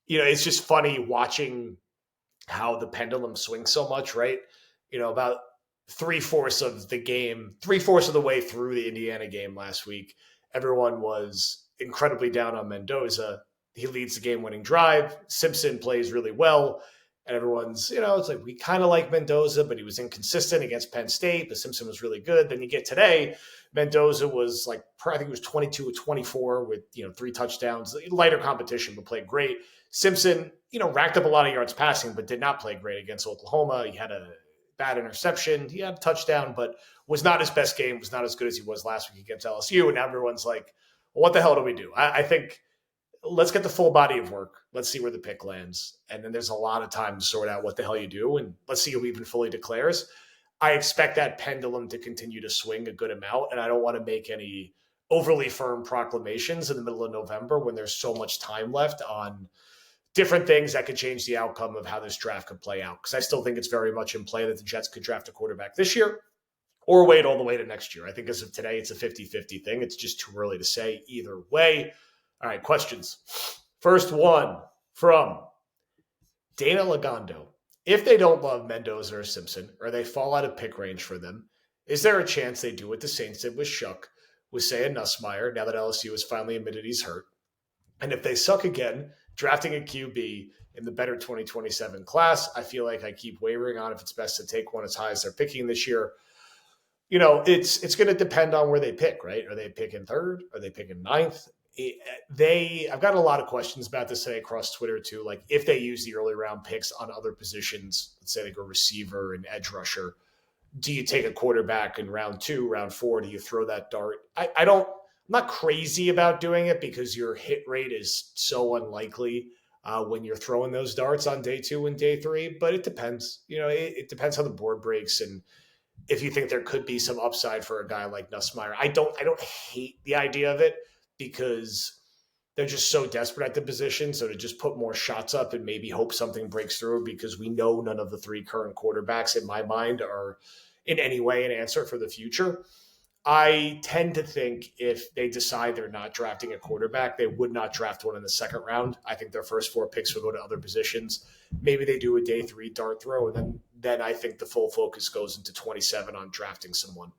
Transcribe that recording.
it's just funny watching how the pendulum swings so much, right? About three-fourths of the way through the Indiana game last week, everyone was incredibly down on Mendoza. He leads the game-winning drive. Simpson plays really well. And everyone's, it's like, we kind of like Mendoza, but he was inconsistent against Penn State. But Simpson was really good. Then you get today, Mendoza was like, I think it was 22 or 24 with, 3 touchdowns. Lighter competition, but played great. Simpson, racked up a lot of yards passing, but did not play great against Oklahoma. He had a bad interception. He had a touchdown, but was not his best game, was not as good as he was last week against LSU. And everyone's like, well, what the hell do we do? I think let's get the full body of work. Let's see where the pick lands. And then there's a lot of time to sort out what the hell you do. And let's see who even fully declares. I expect that pendulum to continue to swing a good amount. And I don't want to make any overly firm proclamations in the middle of November when there's so much time left on different things that could change the outcome of how this draft could play out. Because I still think it's very much in play that the Jets could draft a quarterback this year or wait all the way to next year. I think as of today, it's a 50-50 thing. It's just too early to say either way. All right, questions. First one from Dana Lagondo. If they don't love Mendoza or Simpson, or they fall out of pick range for them, is there a chance they do what the Saints did with Shuck, with Say Nussmeier, now that LSU has finally admitted he's hurt? And if they suck again, drafting a QB in the better 2027 class, I feel like I keep wavering on if it's best to take one as high as they're picking this year. It's going to depend on where they pick, right? Are they picking third? Are they picking ninth? I've got a lot of questions about this today across Twitter too. Like if they use the early round picks on other positions, let's say they go receiver and edge rusher, do you take a quarterback in round 2, round 4? Do you throw that dart? I'm not crazy about doing it because your hit rate is so unlikely when you're throwing those darts on day 2 and day 3, but it depends. It depends how the board breaks and if you think there could be some upside for a guy like Nussmeier. I don't hate the idea of it because they're just so desperate at the position. So to just put more shots up and maybe hope something breaks through, because we know none of the 3 current quarterbacks in my mind are in any way an answer for the future. I tend to think if they decide they're not drafting a quarterback, they would not draft one in the second round. I think their first 4 picks will go to other positions. Maybe they do a day 3 dart throw, and then I think the full focus goes into 27 on drafting someone.